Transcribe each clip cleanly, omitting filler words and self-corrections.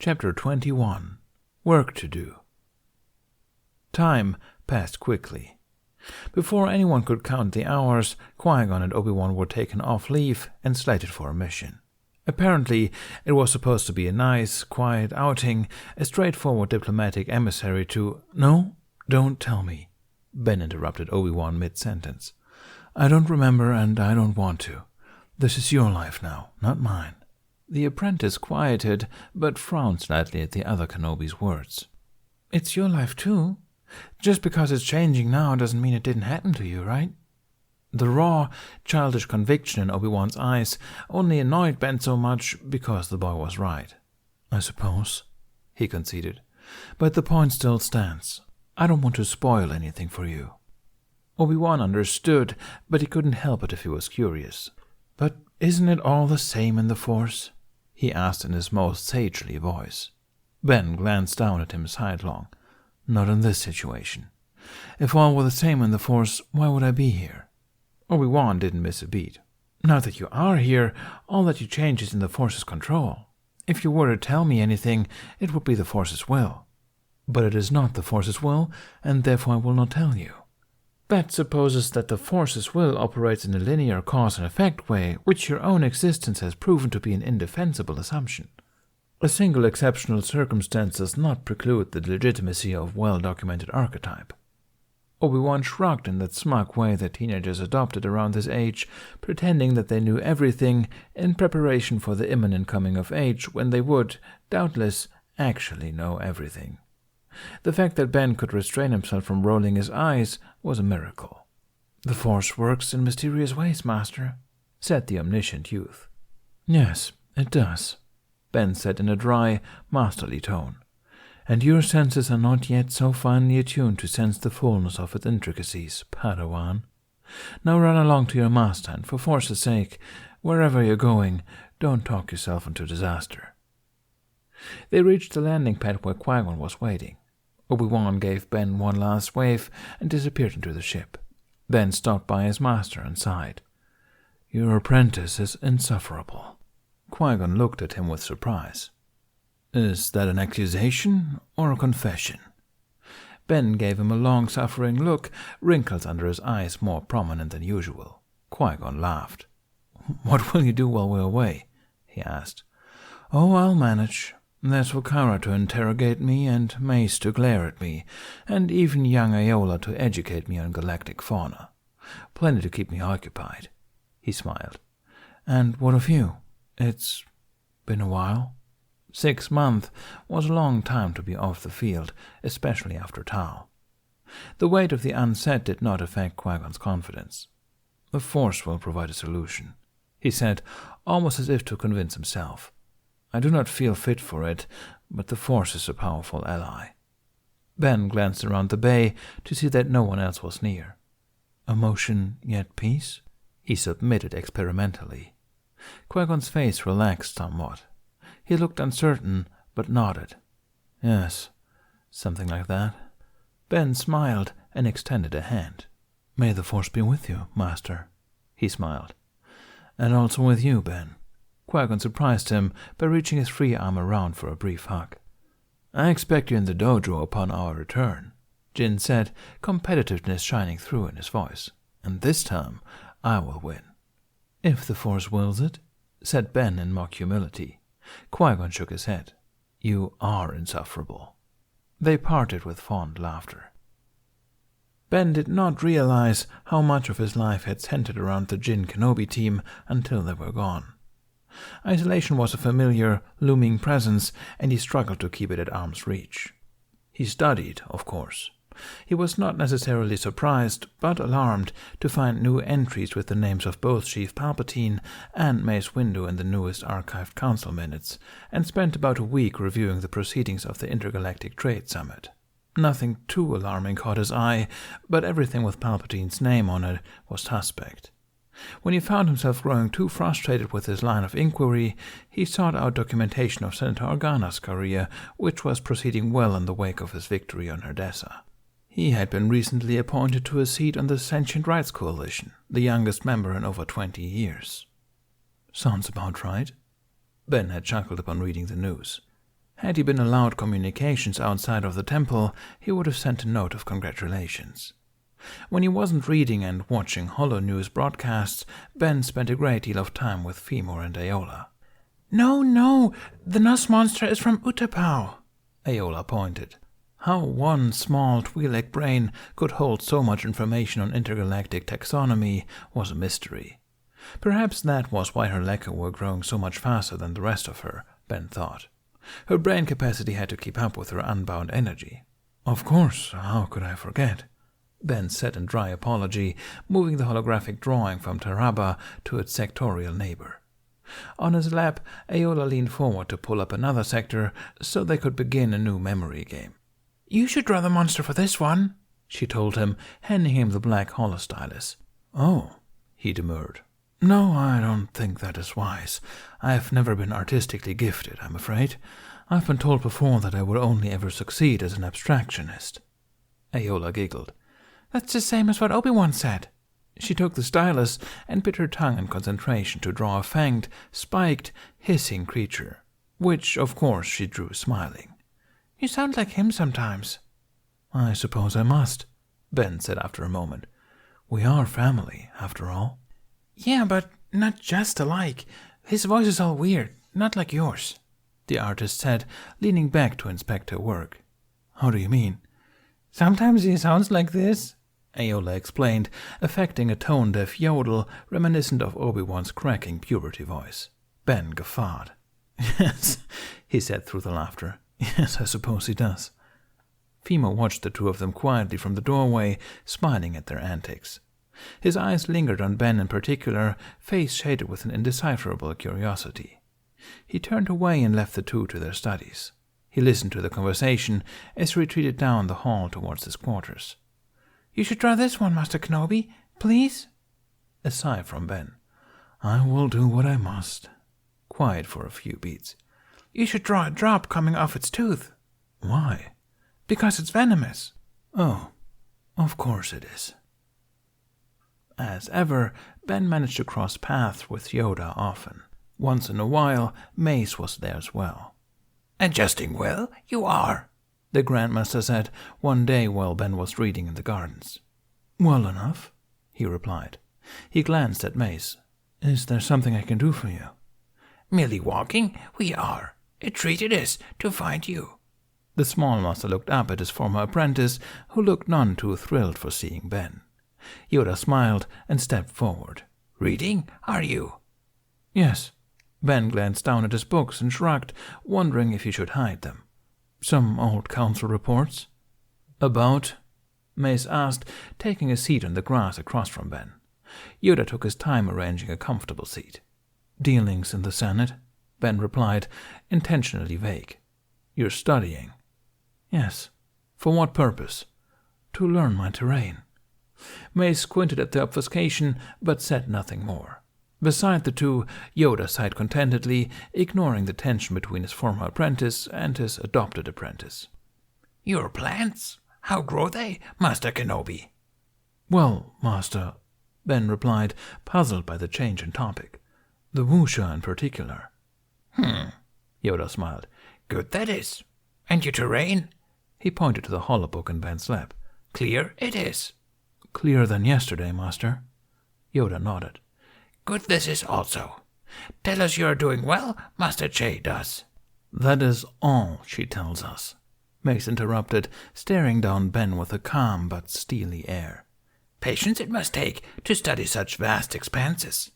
Chapter 21. Work to Do. Time passed quickly. Before anyone could count the hours, Qui-Gon and Obi-Wan were taken off leave and slated for a mission. Apparently, it was supposed to be a nice, quiet outing, a straightforward diplomatic emissary to— "No, don't tell me," Ben interrupted Obi-Wan mid-sentence. "I don't remember and I don't want to. This is your life now, not mine." The apprentice quieted, but frowned slightly at the other Kenobi's words. "It's your life too. Just because it's changing now doesn't mean it didn't happen to you, right?" The raw, childish conviction in Obi-Wan's eyes only annoyed Ben so much because the boy was right. "I suppose," he conceded. "But the point still stands. I don't want to spoil anything for you." Obi-Wan understood, but he couldn't help it if he was curious. "But isn't it all the same in the Force?" he asked in his most sagely voice. Ben glanced down at him sidelong. "Not in this situation. If all were the same in the Force, why would I be here?" Obi-Wan didn't miss a beat. "Now that you are here, all that you change is in the Force's control. If you were to tell me anything, it would be the Force's will. But it is not the Force's will, and therefore I will not tell you. That supposes that the Force's will operates in a linear cause and effect way, which your own existence has proven to be an indefensible assumption. A single exceptional circumstance does not preclude the legitimacy of well-documented archetype." Obi-Wan shrugged in that smug way that teenagers adopted around this age, pretending that they knew everything in preparation for the imminent coming of age when they would, doubtless, actually know everything. The fact that Ben could restrain himself from rolling his eyes was a miracle. "The Force works in mysterious ways, Master," said the omniscient youth. "Yes, it does," Ben said in a dry, masterly tone. "And your senses are not yet so finely attuned to sense the fullness of its intricacies, Padawan. Now run along to your master, and for Force's sake, wherever you're going, don't talk yourself into disaster." They reached the landing pad where Qui-Gon was waiting. Obi-Wan gave Ben one last wave and disappeared into the ship. Ben stopped by his master and sighed. "Your apprentice is insufferable." Qui-Gon looked at him with surprise. "Is that an accusation or a confession?" Ben gave him a long-suffering look, wrinkles under his eyes more prominent than usual. Qui-Gon laughed. "What will you do while we're away?" he asked. "Oh, I'll manage. There's Wakara to interrogate me, and Mace to glare at me, and even young Aola to educate me on galactic fauna. Plenty to keep me occupied." He smiled. "And what of you? It's been a while." 6 months was a long time to be off the field, especially after Tau. The weight of the unsaid did not affect Qui-Gon's confidence. "The Force will provide a solution," he said, almost as if to convince himself. "I do not feel fit for it, but the Force is a powerful ally." Ben glanced around the bay to see that no one else was near. "Emotion yet peace?" he submitted experimentally. Qui-Gon's face relaxed somewhat. He looked uncertain, but nodded. "Yes, something like that." Ben smiled and extended a hand. "May the Force be with you, Master," he smiled. "And also with you, Ben." Qui-Gon surprised him by reaching his free arm around for a brief hug. "I expect you in the dojo upon our return," Jin said, competitiveness shining through in his voice. "And this time, I will win." "If the Force wills it," said Ben in mock humility. Qui-Gon shook his head. "You are insufferable." They parted with fond laughter. Ben did not realize how much of his life had centered around the Jin Kenobi team until they were gone. Isolation was a familiar, looming presence, and he struggled to keep it at arm's reach. He studied, of course. He was not necessarily surprised, but alarmed, to find new entries with the names of both Chief Palpatine and Mace Windu in the newest archived council minutes, and spent about a week reviewing the proceedings of the Intergalactic Trade Summit. Nothing too alarming caught his eye, but everything with Palpatine's name on it was suspect. When he found himself growing too frustrated with his line of inquiry, he sought out documentation of Senator Organa's career, which was proceeding well in the wake of his victory on Herdessa. He had been recently appointed to a seat on the Sentient Rights Coalition, the youngest member in over 20 years. "Sounds about right." Ben had chuckled upon reading the news. Had he been allowed communications outside of the temple, he would have sent a note of congratulations. When he wasn't reading and watching Holo News broadcasts, Ben spent a great deal of time with Femur and Aola. No, the Nuss monster is from Utapau, Aola pointed. How one small Twi'lek brain could hold so much information on intergalactic taxonomy was a mystery. Perhaps that was why her Lekka were growing so much faster than the rest of her, Ben thought. Her brain capacity had to keep up with her unbound energy. Of course, how could I forget? Ben said in dry apology, moving the holographic drawing from Taraba to its sectorial neighbor. On his lap, Aola leaned forward to pull up another sector so they could begin a new memory game. You should draw the monster for this one, she told him, handing him the black holostylus. Oh, he demurred. No, I don't think that is wise. I've never been artistically gifted, I'm afraid. I've been told before that I would only ever succeed as an abstractionist. Aola giggled. That's the same as what Obi-Wan said. She took the stylus and bit her tongue in concentration to draw a fanged, spiked, hissing creature, which, of course, she drew smiling. You sound like him sometimes. I suppose I must, Ben said after a moment. We are family, after all. Yeah, but not just alike. His voice is all weird, not like yours, the artist said, leaning back to inspect her work. How do you mean? Sometimes he sounds like this, Aola explained, affecting a tone-deaf yodel reminiscent of Obi-Wan's cracking puberty voice. Ben guffawed. Yes, he said through the laughter. Yes, I suppose he does. Fimo watched the two of them quietly from the doorway, smiling at their antics. His eyes lingered on Ben in particular, face shaded with an indecipherable curiosity. He turned away and left the two to their studies. He listened to the conversation as he retreated down the hall towards his quarters. You should draw this one, Master Kenobi, please? A sigh from Ben. I will do what I must. Quiet for a few beats. You should draw a drop coming off its tooth. Why? Because it's venomous. Oh, of course it is. As ever, Ben managed to cross paths with Yoda often. Once in a while, Mace was there as well. Adjusting well, you are, the Grandmaster said one day while Ben was reading in the gardens. Well enough, he replied. He glanced at Mace. Is there something I can do for you? Merely walking, we are. A treat it is to find you. The small master looked up at his former apprentice, who looked none too thrilled for seeing Ben. Yoda smiled and stepped forward. Reading, are you? Yes. Ben glanced down at his books and shrugged, wondering if he should hide them. Some old council reports? About? Mace asked, taking a seat on the grass across from Ben. Yoda took his time arranging a comfortable seat. Dealings in the Senate? Ben replied, intentionally vague. You're studying? Yes. For what purpose? To learn my terrain. Mace squinted at the obfuscation, but said nothing more. Beside the two, Yoda sighed contentedly, ignoring the tension between his former apprentice and his adopted apprentice. Your plants? How grow they, Master Kenobi? Well, Master, Ben replied, puzzled by the change in topic. The wuxia in particular. Yoda smiled. Good that is. And your terrain? He pointed to the holobook in Ben's lap. Clear it is. Clearer than yesterday, Master. Yoda nodded. Good this is also. Tell us you are doing well, Master Che does. That is all she tells us, Mace interrupted, staring down Ben with a calm but steely air. Patience it must take to study such vast expanses.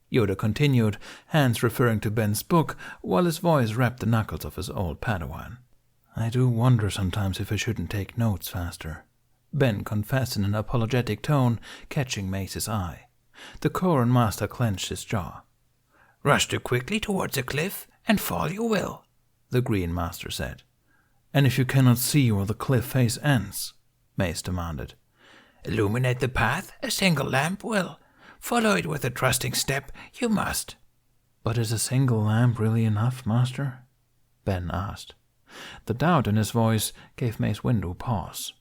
Yoda continued, hands referring to Ben's book, while his voice rapped the knuckles of his old Padawan. I do wonder sometimes if I shouldn't take notes faster, Ben confessed in an apologetic tone, catching Mace's eye. The Koran master clenched his jaw. Rush too quickly towards a cliff, and fall you will, the Green Master said. And if you cannot see where the cliff face ends? Mace demanded. Illuminate the path, a single lamp will. Follow it with a trusting step, you must. But is a single lamp really enough, Master? Ben asked. The doubt in his voice gave Mace Windu pause.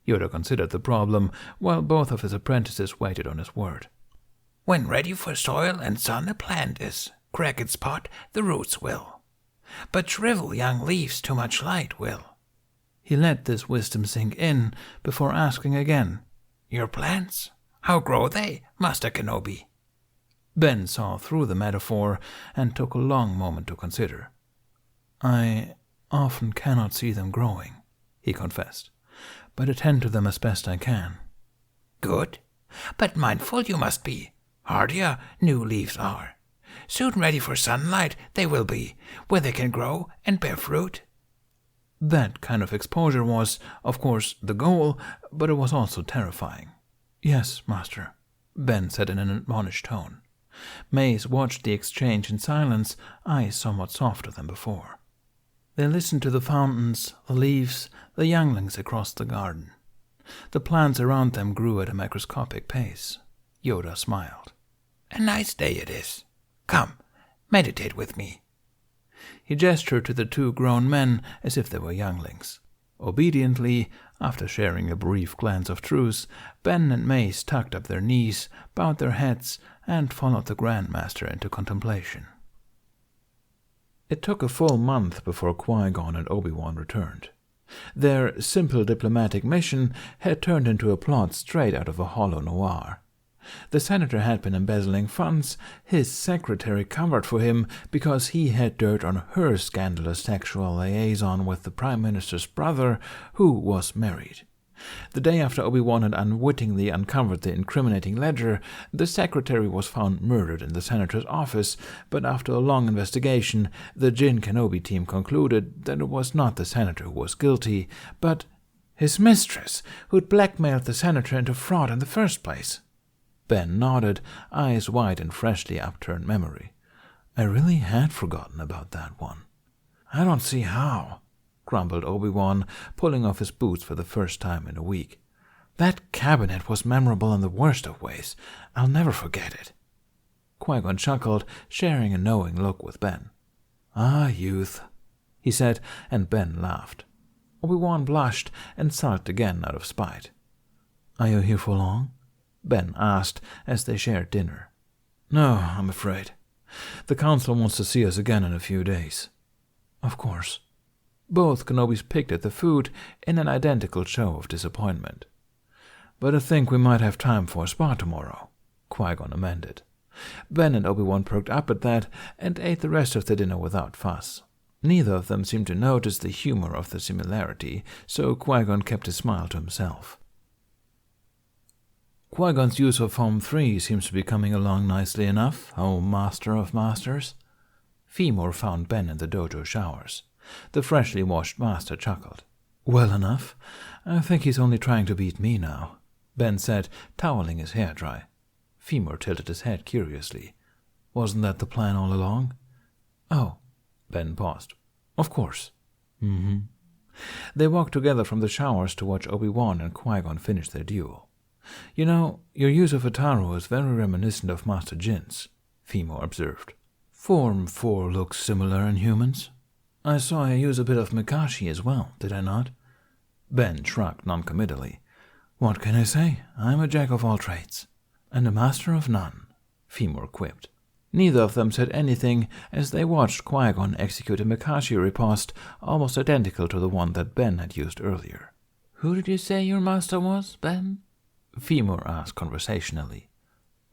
Yoda considered the problem, while both of his apprentices waited on his word. When ready for soil and sun a plant is, crack its pot, the roots will. But shrivel young leaves too much light will. He let this wisdom sink in before asking again, Your plants? How grow they, Master Kenobi? Ben saw through the metaphor and took a long moment to consider. I often cannot see them growing, he confessed, but attend to them as best I can. Good, but mindful you must be. Hardier new leaves are. Soon ready for sunlight they will be, where they can grow and bear fruit. That kind of exposure was, of course, the goal, but it was also terrifying. Yes, master, Ben said in an admonished tone. Mace watched the exchange in silence, eyes somewhat softer than before. They listened to the fountains, the leaves, the younglings across the garden. The plants around them grew at a microscopic pace. Yoda smiled. A nice day it is. Come, meditate with me. He gestured to the two grown men as if they were younglings. Obediently, after sharing a brief glance of truce, Ben and Mace tucked up their knees, bowed their heads, and followed the Grandmaster into contemplation. It took a full month before Qui-Gon and Obi-Wan returned. Their simple diplomatic mission had turned into a plot straight out of a holo noir. The senator had been embezzling funds his secretary covered for him because he had dirt on her scandalous sexual liaison with the Prime Minister's brother, who was married. The day after Obi-Wan had unwittingly uncovered the incriminating ledger, the secretary was found murdered in the senator's office, but after a long investigation, the Jin Kenobi team concluded that it was not the senator who was guilty, but his mistress, who'd blackmailed the senator into fraud in the first place. Ben nodded, eyes wide in freshly upturned memory. I really had forgotten about that one. I don't see how, grumbled Obi-Wan, pulling off his boots for the first time in a week. That cabinet was memorable in the worst of ways. I'll never forget it. Qui-Gon chuckled, sharing a knowing look with Ben. Ah, youth, he said, and Ben laughed. Obi-Wan blushed and sulked again out of spite. Are you here for long? Ben asked as they shared dinner. No, I'm afraid. The council wants to see us again in a few days. Of course. Both Kenobis picked at the food in an identical show of disappointment. But I think we might have time for a spa tomorrow, Qui-Gon amended. Ben and Obi-Wan perked up at that and ate the rest of the dinner without fuss. Neither of them seemed to notice the humor of the similarity, so Qui-Gon kept his smile to himself. Qui-Gon's use of Form 3 seems to be coming along nicely enough, O Master of Masters. Femur found Ben in the dojo showers. The freshly washed master chuckled. Well enough. I think he's only trying to beat me now, Ben said, toweling his hair dry. Femur tilted his head curiously. Wasn't that the plan all along? Oh, Ben paused. Of course. They walked together from the showers to watch Obi-Wan and Qui-Gon finish their duel. You know, your use of Ataru is very reminiscent of Master Jin's, Femur observed. Form 4 looks similar in humans. I saw you use a bit of Mikashi as well, did I not? Ben shrugged noncommittally. What can I say? I'm a jack of all trades. And a master of none, Femur quipped. Neither of them said anything as they watched Qui-Gon execute a Mikashi riposte almost identical to the one that Ben had used earlier. Who did you say your master was, Ben? Femur asked conversationally.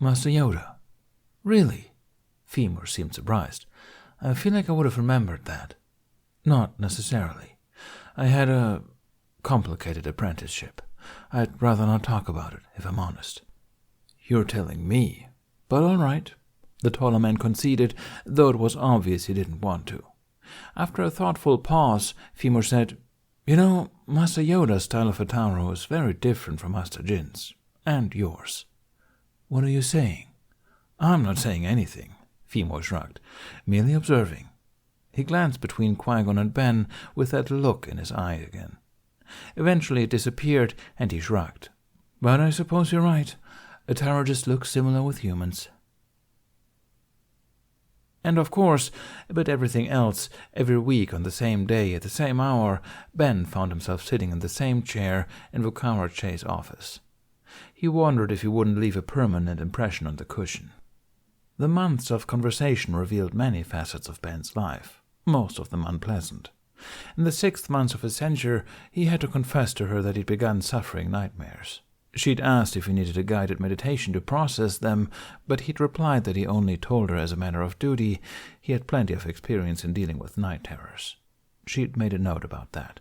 Master Yoda. Really? Femur seemed surprised. I feel like I would have remembered that. Not necessarily. I had a complicated apprenticeship. I'd rather not talk about it, if I'm honest. You're telling me. But all right. The taller man conceded, though it was obvious he didn't want to. After a thoughtful pause, Femur said, You know, Master Yoda's style of Ataru is very different from Master Jin's, and yours. What are you saying? I'm not saying anything, Femur shrugged, merely observing. He glanced between Qui-Gon and Ben with that look in his eye again. Eventually it disappeared, and he shrugged. But I suppose you're right. Ataru just looks similar with humans. And of course, about everything else, every week on the same day at the same hour, Ben found himself sitting in the same chair in Vukara Che's office. He wondered if he wouldn't leave a permanent impression on the cushion. The months of conversation revealed many facets of Ben's life. most of them unpleasant. In the 6th month of his censure, he had to confess to her that he'd begun suffering nightmares. She'd asked if he needed a guided meditation to process them, but he'd replied that he only told her as a matter of duty. He had plenty of experience in dealing with night terrors. She'd made a note about that.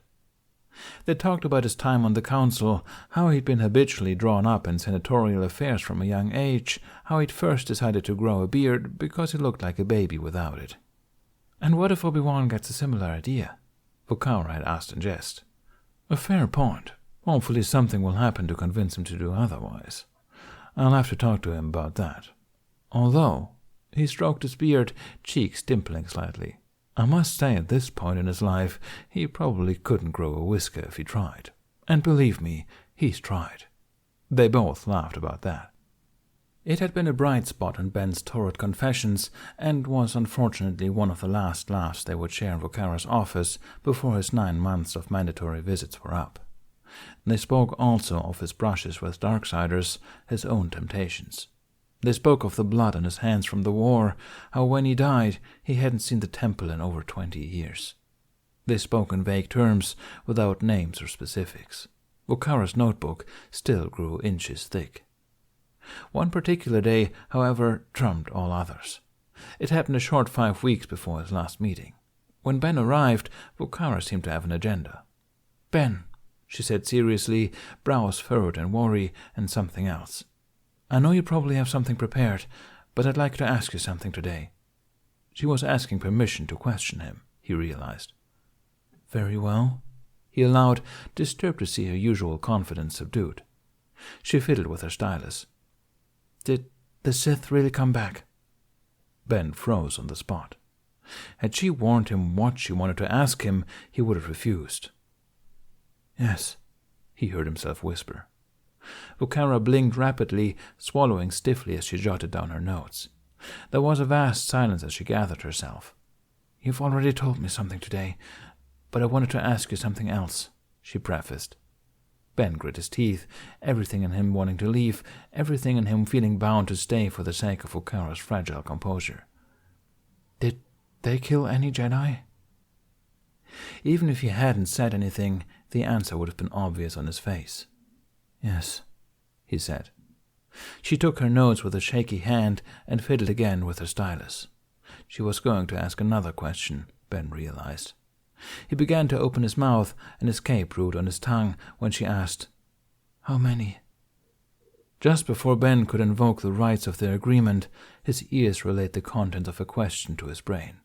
They talked about his time on the council, how he'd been habitually drawn up in senatorial affairs from a young age, how he'd first decided to grow a beard because he looked like a baby without it. "And what if Obi-Wan gets a similar idea?" Vocara had asked in jest. "A fair point. Hopefully something will happen to convince him to do otherwise. I'll have to talk to him about that. Although," he stroked his beard, cheeks dimpling slightly, "I must say at this point in his life he probably couldn't grow a whisker if he tried. And believe me, he's tried." They both laughed about that. It had been a bright spot in Ben's torrid confessions, and was unfortunately one of the last laughs they would share in Vocara's office before his 9 months of mandatory visits were up. They spoke also of his brushes with Darksiders, his own temptations. They spoke of the blood on his hands from the war, how when he died he hadn't seen the temple in over 20 years. They spoke in vague terms, without names or specifics. Vocara's notebook still grew inches thick. One particular day, however, trumped all others. It happened a short 5 weeks before his last meeting. When Ben arrived, Vocara seemed to have an agenda. "Ben," she said seriously, brows furrowed in worry and something else. "I know you probably have something prepared, but I'd like to ask you something today." She was asking permission to question him, he realized. "Very well," he allowed, disturbed to see her usual confidence subdued. She fiddled with her stylus. "Did the Sith really come back?" Ben froze on the spot. Had she warned him what she wanted to ask him, he would have refused. "Yes," he heard himself whisper. Vocara blinked rapidly, swallowing stiffly as she jotted down her notes. There was a vast silence as she gathered herself. "You've already told me something today, but I wanted to ask you something else," she prefaced. Ben grit his teeth, everything in him wanting to leave, everything in him feeling bound to stay for the sake of Vocara's fragile composure. "Did they kill any Jedi?" Even if he hadn't said anything, the answer would have been obvious on his face. "Yes," he said. She took her notes with a shaky hand and fiddled again with her stylus. She was going to ask another question, Ben realized. He began to open his mouth, and escape brewed on his tongue when she asked, "How many?" Just before Ben could invoke the rights of their agreement, his ears relayed the contents of a question to his brain.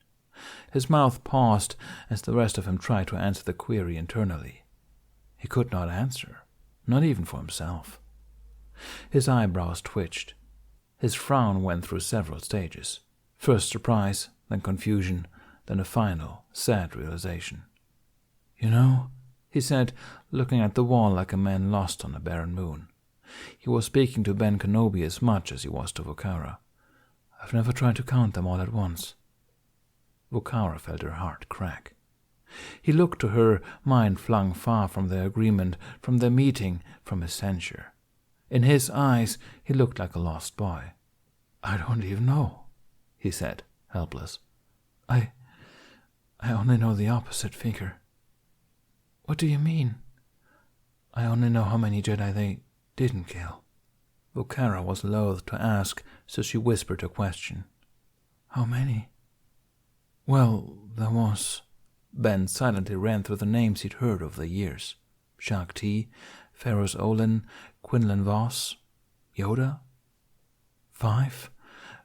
His mouth paused as the rest of him tried to answer the query internally. He could not answer, not even for himself. His eyebrows twitched. His frown went through several stages. First surprise, then confusion, then a final, sad realization. "You know," he said, looking at the wall like a man lost on a barren moon. He was speaking to Ben Kenobi as much as he was to Vocara. "I've never tried to count them all at once." Vocara felt her heart crack. He looked to her, mind flung far from their agreement, from their meeting, from his censure. In his eyes, he looked like a lost boy. "I don't even know," he said, helpless. I only know the opposite figure." "What do you mean?" "I only know how many Jedi they didn't kill." Vocara was loath to ask, so she whispered her question. "How many?" "Well, there was..." Ben silently ran through the names he'd heard over the years. Shaak Ti, Ferros Olin, Quinlan Voss, Yoda? 5?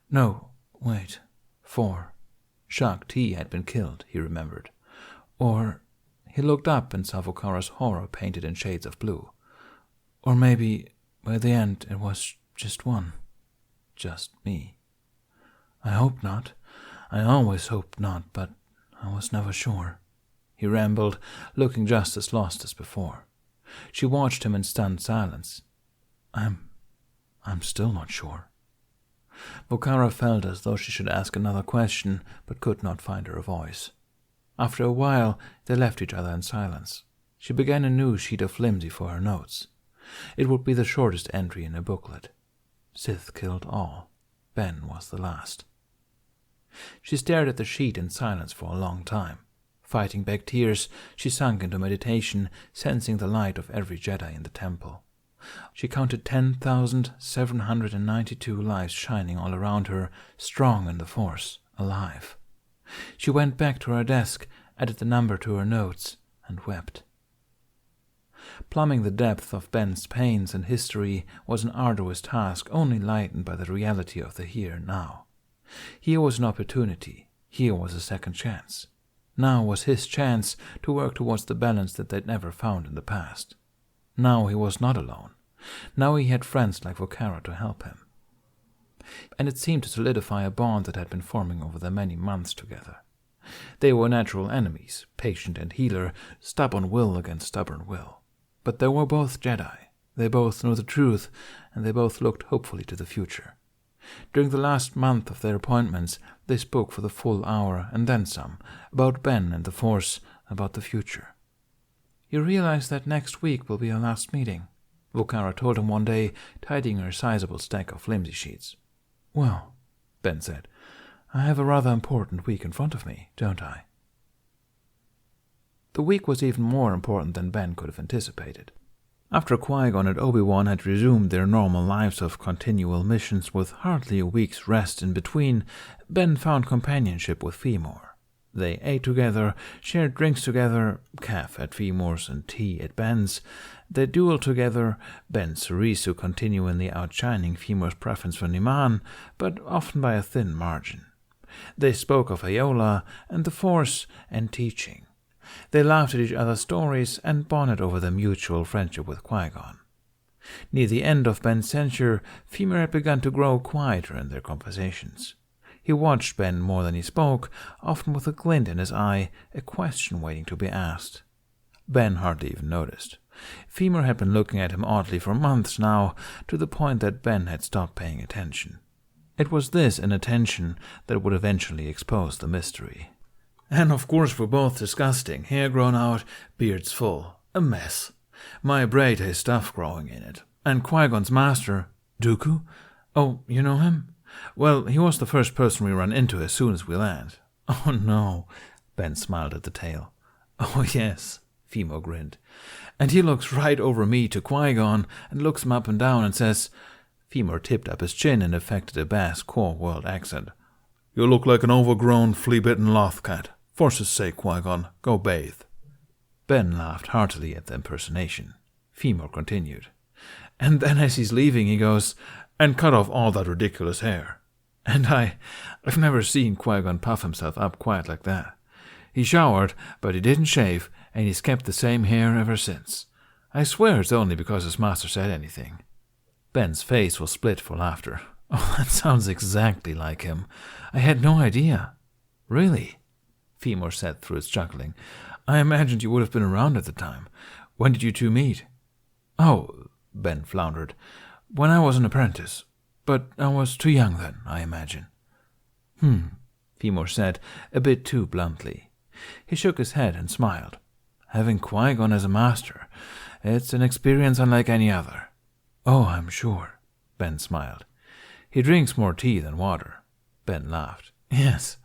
No, wait, 4. Shaak Ti had been killed, he remembered. Or, he looked up and saw Vocara's horror painted in shades of blue. Or maybe, by the end, it was just one. Just me. I hope not. I always hoped not, but I was never sure. He rambled, looking just as lost as before. She watched him in stunned silence. I'm still not sure. Vocara felt as though she should ask another question, but could not find her voice. After a while, they left each other in silence. She began a new sheet of flimsy for her notes. It would be the shortest entry in a booklet. Sith killed all. Ben was the last. She stared at the sheet in silence for a long time. Fighting back tears, she sunk into meditation, sensing the light of every Jedi in the temple. She counted 10,792 lives shining all around her, strong in the Force, alive. She went back to her desk, added the number to her notes, and wept. Plumbing the depth of Ben's pains and history was an arduous task only lightened by the reality of the here and now. Here was an opportunity. Here was a second chance. Now was his chance to work towards the balance that they'd never found in the past. Now he was not alone. Now he had friends like Vocara to help him. And it seemed to solidify a bond that had been forming over the many months together. They were natural enemies, patient and healer, stubborn will against stubborn will. But they were both Jedi. They both knew the truth, and they both looked hopefully to the future. During the last month of their appointments, they spoke for the full hour and then some, about Ben and the Force, about the future. "You realize that next week will be our last meeting," Vocara told him one day, tidying her sizable stack of flimsy sheets. "Well," Ben said, "I have a rather important week in front of me, don't I?" The week was even more important than Ben could have anticipated. After Qui-Gon and Obi-Wan had resumed their normal lives of continual missions with hardly a week's rest in between, Ben found companionship with Femor. They ate together, shared drinks together, Caff at Femor's and tea at Ben's. They dueled together, Ben Sarisu continually outshining Femor's preference for Niman, but often by a thin margin. They spoke of Ayola and the Force and teaching. They laughed at each other's stories and bonded over their mutual friendship with Qui-Gon. Near the end of Ben's censure, Femor had begun to grow quieter in their conversations. He watched Ben more than he spoke, often with a glint in his eye, a question waiting to be asked. Ben hardly even noticed. Femor had been looking at him oddly for months now, to the point that Ben had stopped paying attention. It was this inattention that would eventually expose the mystery. "And of course we're both disgusting, hair grown out, beards full, a mess. My braid has stuff growing in it. And Qui-Gon's master, Dooku? Oh, you know him? Well, he was the first person we run into as soon as we land." "Oh no," Ben smiled at the tale. "Oh yes," Femor grinned. "And he looks right over me to Qui-Gon and looks him up and down and says..." Femor tipped up his chin and affected a Basque core world accent. "You look like an overgrown, flea-bitten lothcat. Force's sake, Qui-Gon, go bathe." Ben laughed heartily at the impersonation. Femor continued. "And then as he's leaving, he goes, 'And cut off all that ridiculous hair.' And I've never seen Qui-Gon puff himself up quite like that. He showered, but he didn't shave, and he's kept the same hair ever since. I swear it's only because his master said anything." Ben's face was split for laughter. "Oh, that sounds exactly like him. I had no idea." "Really?" Femor said through his chuckling. "I imagined you would have been around at the time. When did you two meet?" "Oh," Ben floundered, "when I was an apprentice. But I was too young then, I imagine." Femor said, a bit too bluntly. He shook his head and smiled. "Having Qui-Gon as a master, it's an experience unlike any other." "Oh, I'm sure," Ben smiled. "He drinks more tea than water." Ben laughed. "Yes.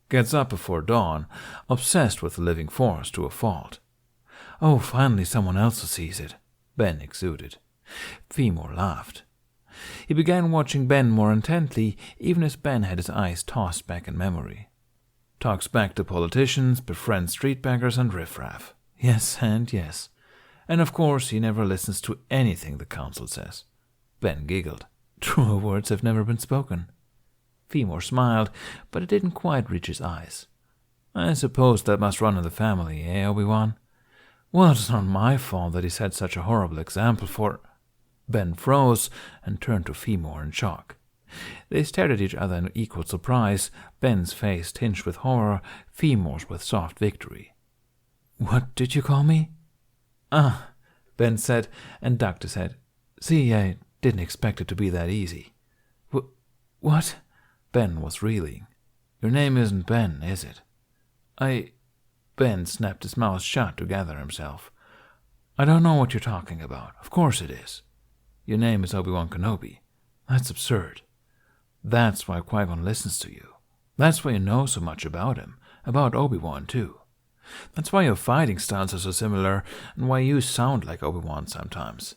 Gets up before dawn, obsessed with the living Force to a fault." "Oh, finally someone else who sees it," Ben exuded. Femor laughed. He began watching Ben more intently, even as Ben had his eyes tossed back in memory. Talks back to politicians, befriends street beggars and riffraff. Yes and yes. And of course he never listens to anything the council says. Ben giggled. Truer words have never been spoken. Femor smiled, but it didn't quite reach his eyes. "I suppose that must run in the family, eh, Obi-Wan?" "Well, it's not my fault that he set such a horrible example for—" Ben froze and turned to Femor in shock. They stared at each other in equal surprise, Ben's face tinged with horror, Femor's with soft victory. "What did you call me?" "Ah," Ben said, and ducked his head. "See, I didn't expect it to be that easy." What?" Ben was reeling. "Your name isn't Ben, is it?" Ben snapped his mouth shut to gather himself. "I don't know what you're talking about. Of course it is. Your name is Obi-Wan Kenobi. That's absurd. That's why Qui-Gon listens to you. That's why you know so much about him, about Obi-Wan too. That's why your fighting styles are so similar, and why you sound like Obi-Wan sometimes.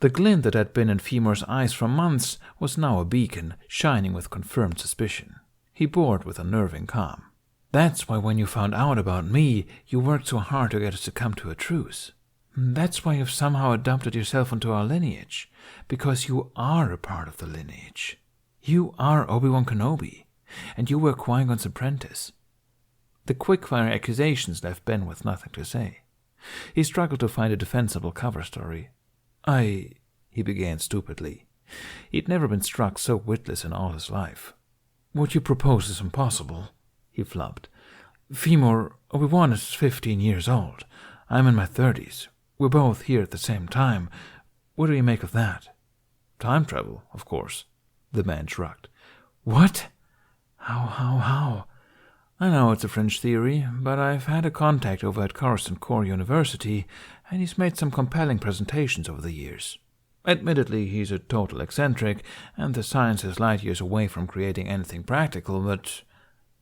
The glint that had been in Femur's eyes for months was now a beacon, shining with confirmed suspicion. He bored with unnerving calm. That's why when you found out about me, you worked so hard to get us to come to a truce. That's why you've somehow adopted yourself into our lineage, because you are a part of the lineage. You are Obi-Wan Kenobi, and you were Qui-Gon's apprentice. The quick-fire accusations left Ben with nothing to say. He struggled to find a defensible cover story. He began stupidly. He'd never been struck so witless in all his life. What you propose is impossible, he flubbed. Femur, Obi-Wan is 15 years old. I'm in my 30s. We're both here at the same time. What do you make of that? Time travel, of course. The man shrugged. What? How? I know it's a fringe theory, but I've had a contact over at Coruscant Core University, and he's made some compelling presentations over the years. Admittedly, he's a total eccentric, and the science is light years away from creating anything practical, but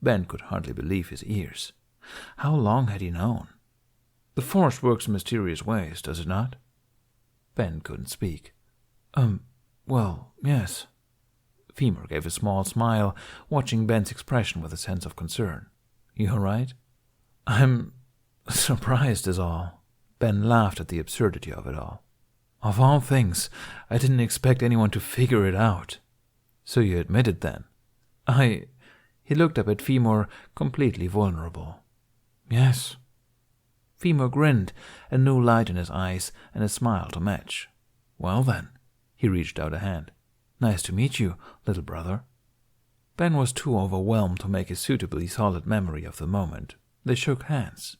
Ben could hardly believe his ears. How long had he known? The Force works in mysterious ways, does it not? Ben couldn't speak. Well, yes. Femur gave a small smile, watching Ben's expression with a sense of concern. You all right? I'm surprised is all. Ben laughed at the absurdity of it all. Of all things, I didn't expect anyone to figure it out. So you admit it then? He looked up at Femur, completely vulnerable. Yes. Femur grinned, a new light in his eyes and a smile to match. Well then, he reached out a hand. Nice to meet you, little brother. Ben was too overwhelmed to make a suitably solid memory of the moment. They shook hands.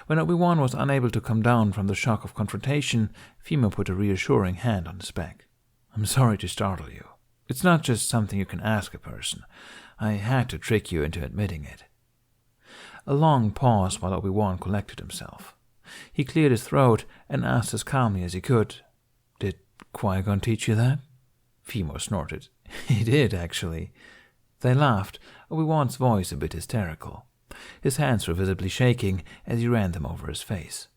When Obi-Wan was unable to come down from the shock of confrontation, Femur put a reassuring hand on his back. I'm sorry to startle you. It's not just something you can ask a person. I had to trick you into admitting it. A long pause while Obi-Wan collected himself. He cleared his throat and asked as calmly as he could, Did Qui-Gon teach you that? Femur snorted. He did, actually. They laughed, Obi-Wan's voice a bit hysterical. His hands were visibly shaking as he ran them over his face.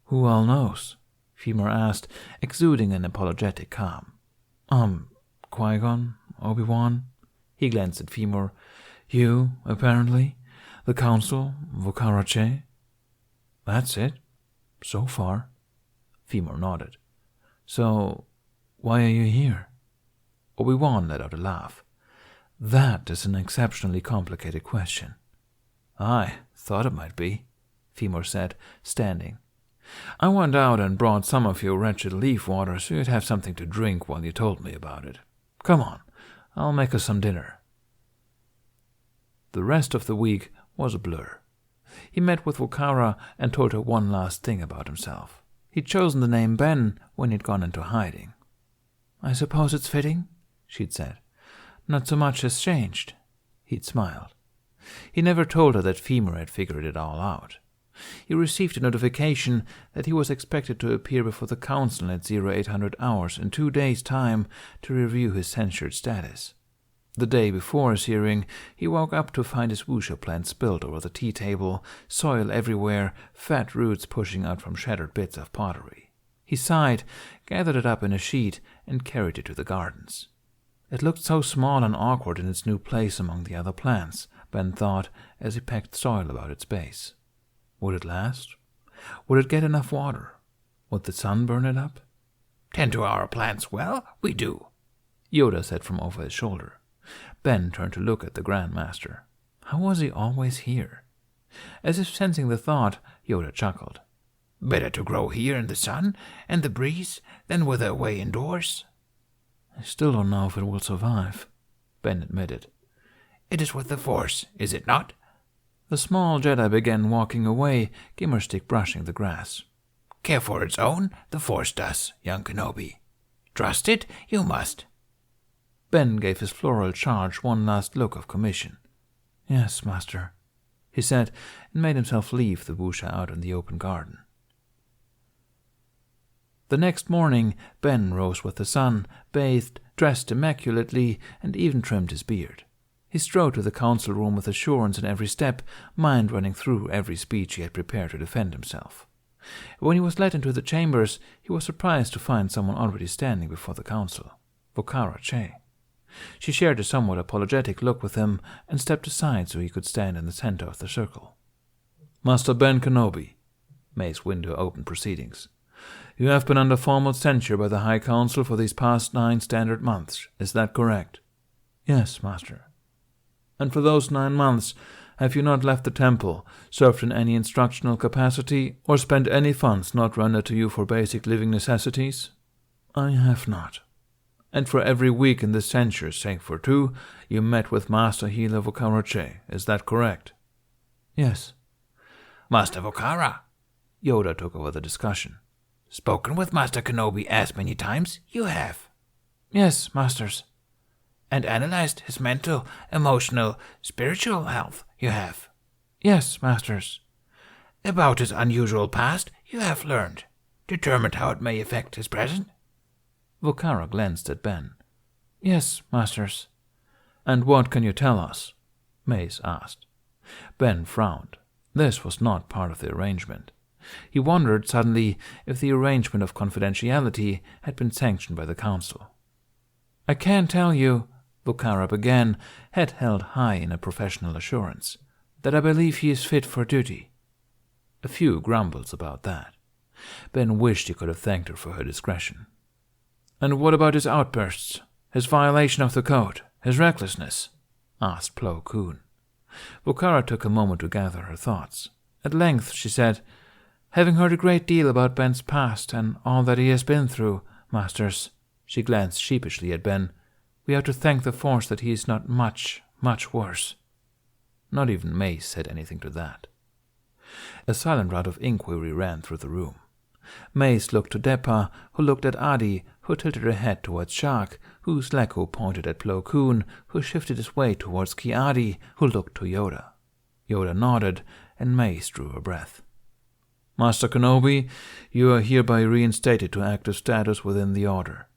Who all knows? Femur asked, exuding an apologetic calm. Qui-Gon? Obi-Wan? He glanced at Femur. You, apparently? The Council? Vukarache? That's it. So far. Femur nodded. So, why are you here? Obi-Wan let out a laugh. That is an exceptionally complicated question. I thought it might be, Femur said, standing. I went out and brought some of your wretched leaf water so you'd have something to drink while you told me about it. Come on, I'll make us some dinner. The rest of the week was a blur. He met with Vukara and told her one last thing about himself. He'd chosen the name Ben when he'd gone into hiding. I suppose it's fitting, she'd said. Not so much has changed. He'd smiled. He never told her that Femur had figured it all out. He received a notification that he was expected to appear before the Council at 0800 hours in 2 days' time to review his censured status. The day before his hearing, he woke up to find his wuxia plant spilled over the tea table, soil everywhere, fat roots pushing out from shattered bits of pottery. He sighed, gathered it up in a sheet, and carried it to the gardens. It looked so small and awkward in its new place among the other plants, Ben thought, as he packed soil about its base. Would it last? Would it get enough water? Would the sun burn it up? Tend to our plants well, we do, Yoda said from over his shoulder. Ben turned to look at the Grand Master. How was he always here? As if sensing the thought, Yoda chuckled. Better to grow here in the sun and the breeze than wither away indoors. I still don't know if it will survive, Ben admitted. It is with the Force, is it not? The small Jedi began walking away, Gimmerstick brushing the grass. Care for its own, the Force does, young Kenobi. Trust it, you must. Ben gave his floral charge one last look of commission. Yes, master, he said, and made himself leave the wuxia out in the open garden. The next morning, Ben rose with the sun, bathed, dressed immaculately, and even trimmed his beard. He strode to the council room with assurance in every step, mind running through every speech he had prepared to defend himself. When he was led into the chambers, he was surprised to find someone already standing before the council, Vocara Che. She shared a somewhat apologetic look with him and stepped aside so he could stand in the center of the circle. "Master Ben Kenobi," May's window opened proceedings. "You have been under formal censure by the High Council for these past 9 standard months. Is that correct?" "Yes, Master." "And for those 9 months, have you not left the temple, served in any instructional capacity, or spent any funds not rendered to you for basic living necessities?" "I have not." "And for every week in this censure, save for 2, you met with Master Healer Vocara Che. Is that correct?" "Yes." "Master Vocara," Yoda took over the discussion. "Spoken with Master Kenobi as many times? You have." "Yes, Masters." "And analyzed his mental, emotional, spiritual health? You have." "Yes, Masters." "About his unusual past? You have learned. Determined how it may affect his present?" Vocara glanced at Ben. "Yes, Masters." "And what can you tell us?" Mace asked. Ben frowned. This was not part of the arrangement. He wondered suddenly if the arrangement of confidentiality had been sanctioned by the council. "I can tell you," Vocara began, head held high in a professional assurance, "that I believe he is fit for duty." A few grumbles about that. Ben wished he could have thanked her for her discretion. "And what about his outbursts? His violation of the code? His recklessness?" asked Plo Koon. Vocara took a moment to gather her thoughts. At length she said, "Having heard a great deal about Ben's past and all that he has been through, Masters," she glanced sheepishly at Ben, "we have to thank the Force that he is not much, much worse." Not even Mace said anything to that. A silent rout of inquiry ran through the room. Mace looked to Deppa, who looked at Adi, who tilted her head towards Shark, whose Lekku pointed at Plo Koon, who shifted his weight towards Ki-Adi, who looked to Yoda. Yoda nodded, and Mace drew a breath. "Master Kenobi, you are hereby reinstated to active status within the Order.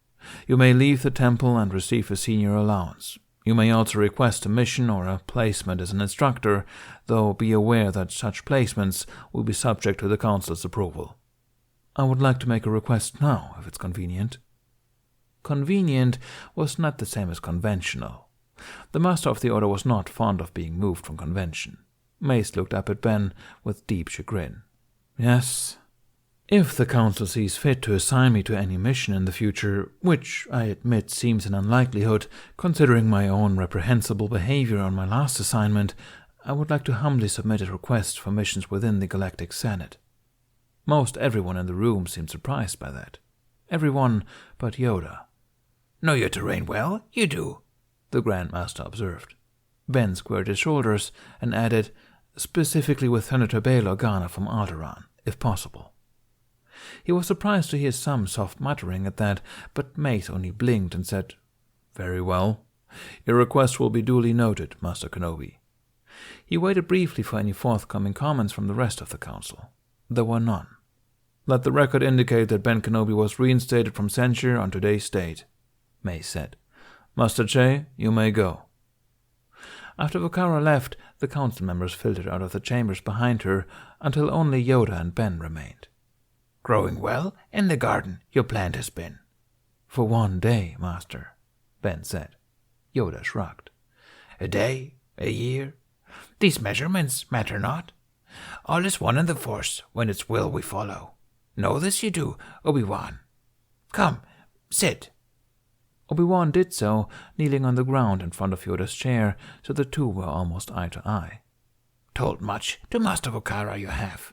You may leave the temple and receive a senior allowance. You may also request a mission or a placement as an instructor, though be aware that such placements will be subject to the Council's approval." "I would like to make a request now, if it's convenient." Convenient was not the same as conventional. The Master of the Order was not fond of being moved from convention. Mace looked up at Ben with deep chagrin. "Yes. If the Council sees fit to assign me to any mission in the future, which I admit seems an unlikelihood, considering my own reprehensible behavior on my last assignment, I would like to humbly submit a request for missions within the Galactic Senate." Most everyone in the room seemed surprised by that. Everyone but Yoda. "Know your terrain well? You do," the Grand Master observed. Ben squared his shoulders and added, "Specifically with Senator Bail Organa from Alderaan, if possible." He was surprised to hear some soft muttering at that, but Mace only blinked and said, "Very well. Your request will be duly noted, Master Kenobi." He waited briefly for any forthcoming comments from the rest of the council. There were none. "Let the record indicate that Ben Kenobi was reinstated from censure on today's date," Mace said. "Master Che, you may go." After Vocara left, the council members filtered out of the chambers behind her until only Yoda and Ben remained. "Growing well in the garden your plant has been." "For 1 day, Master," Ben said. Yoda shrugged. "A day, a year, these measurements matter not. All is one in the Force when its will we follow. Know this you do, Obi-Wan. Come, sit." Obi-Wan did so, kneeling on the ground in front of Yoda's chair, so the two were almost eye to eye. "Told much to Master Vocara you have.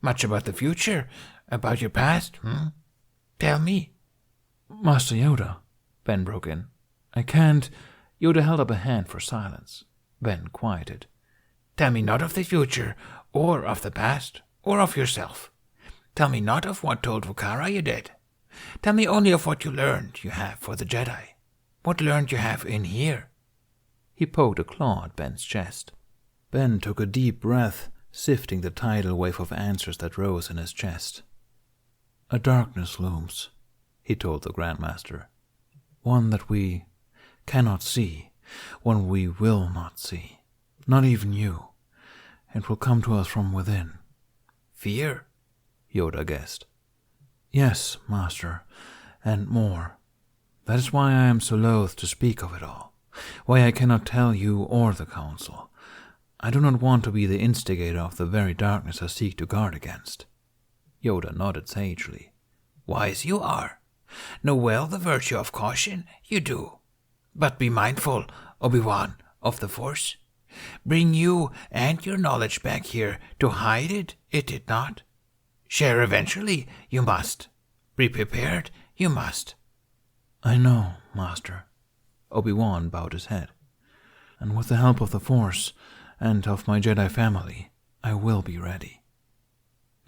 Much about the future, about your past, Tell me." "Master Yoda," Ben broke in. "I can't—" Yoda held up a hand for silence. Ben quieted. "Tell me not of the future, or of the past, or of yourself. Tell me not of what told Vocara you did. Tell me only of what you learned you have for the Jedi. What learned you have in here." He poked a claw at Ben's chest. Ben took a deep breath, sifting the tidal wave of answers that rose in his chest. "A darkness looms," he told the Grand Master. "One that we cannot see, one we will not see, not even you. It will come to us from within. Fear? Yoda guessed. Yes, Master, and more. That is why I am so loath to speak of it all, why I cannot tell you or the Council. I do not want to be the instigator of the very darkness I seek to guard against. Yoda nodded sagely. Wise you are. Know well the virtue of caution, you do. But be mindful, Obi-Wan, of the Force. Bring you and your knowledge back here to hide it did not. Share eventually, you must. Be prepared, you must. I know, Master. Obi-Wan bowed his head. And with the help of the Force, and of my Jedi family, I will be ready.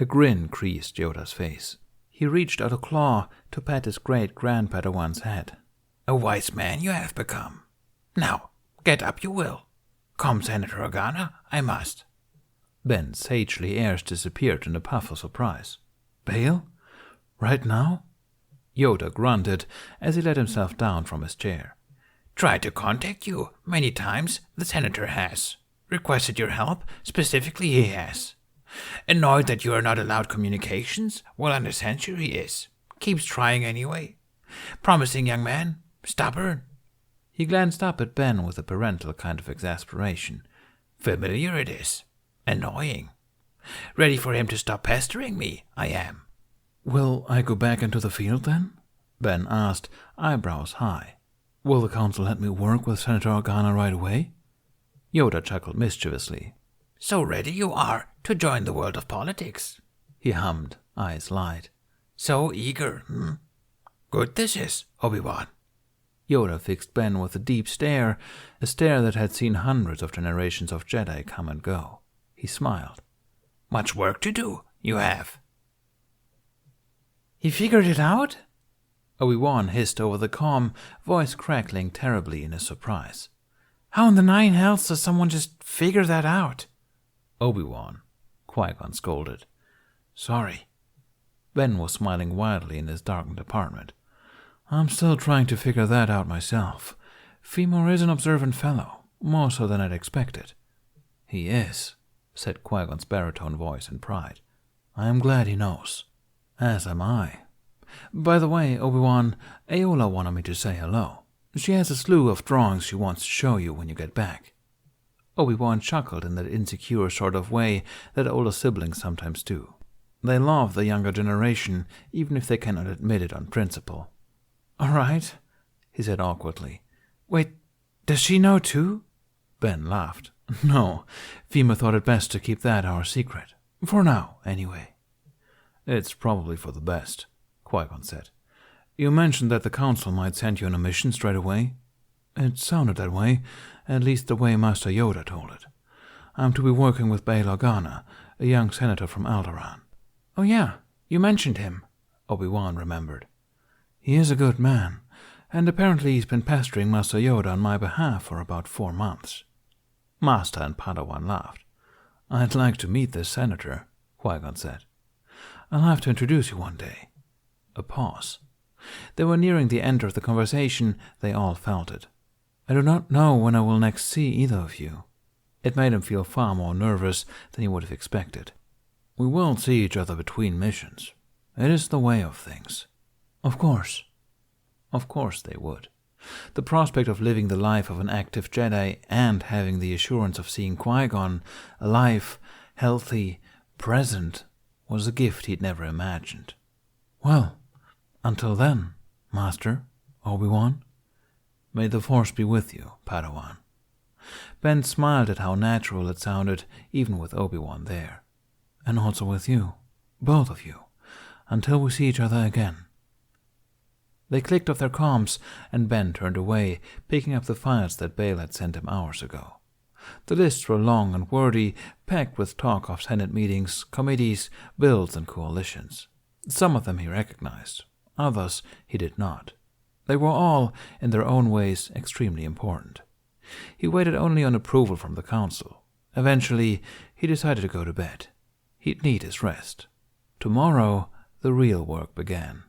A grin creased Yoda's face. He reached out a claw to pat his great-grand-Padawan's head. A wise man you have become. Now, get up you will. Come, Senator Organa, I must. Ben's sagely airs disappeared in a puff of surprise. Bail? Right now? Yoda grunted as he let himself down from his chair. Tried to contact you many times, the Senator has. Requested your help, specifically he has. Annoyed that you are not allowed communications, well under censure he is. Keeps trying anyway. Promising young man, stubborn. He glanced up at Ben with a parental kind of exasperation. Familiar it is. Annoying. Ready for him to stop pestering me, I am. Will I go back into the field then? Ben asked, eyebrows high. Will the Council let me work with Senator Organa right away? Yoda chuckled mischievously. So ready you are to join the world of politics, he hummed, eyes light. So eager, Good this is, Obi-Wan. Yoda fixed Ben with a deep stare, a stare that had seen hundreds of generations of Jedi come and go. He smiled. Much work to do, you have. He figured it out? Obi-Wan hissed over the comm, voice crackling terribly in his surprise. How in the nine hells does someone just figure that out? Obi-Wan, Qui-Gon scolded. Sorry. Ben was smiling wildly in his darkened apartment. I'm still trying to figure that out myself. Femor is an observant fellow, more so than I'd expected. He is, said Qui-Gon's baritone voice in pride. I am glad he knows. As am I. By the way, Obi-Wan, Aola wanted me to say hello. She has a slew of drawings she wants to show you when you get back. Obi-Wan chuckled in that insecure sort of way that older siblings sometimes do. They love the younger generation, even if they cannot admit it on principle. All right, he said awkwardly. Wait, does she know too? Ben laughed. No, Femor thought it best to keep that our secret. For now, anyway. It's probably for the best, Qui-Gon said. You mentioned that the Council might send you on a mission straight away. It sounded that way, at least the way Master Yoda told it. I'm to be working with Bail Organa, a young senator from Alderaan. Oh yeah, you mentioned him, Obi-Wan remembered. He is a good man, and apparently he's been pestering Master Yoda on my behalf for about 4 months. Master and Padawan laughed. I'd like to meet this senator, Qui-Gon said. I'll have to introduce you one day. A pause. They were nearing the end of the conversation, they all felt it. I do not know when I will next see either of you. It made him feel far more nervous than he would have expected. We will see each other between missions. It is the way of things. Of course. Of course they would. The prospect of living the life of an active Jedi and having the assurance of seeing Qui-Gon alive, healthy, present, was a gift he'd never imagined. Well, until then, Master, Obi-Wan, may the Force be with you, Padawan. Ben smiled at how natural it sounded, even with Obi-Wan there. And also with you, both of you, until we see each other again. They clicked off their comms, and Ben turned away, picking up the files that Bail had sent him hours ago. The lists were long and wordy, packed with talk of Senate meetings, committees, bills, and coalitions. Some of them he recognized, others he did not. They were all, in their own ways, extremely important. He waited only on approval from the Council. Eventually, he decided to go to bed. He'd need his rest. Tomorrow, the real work began.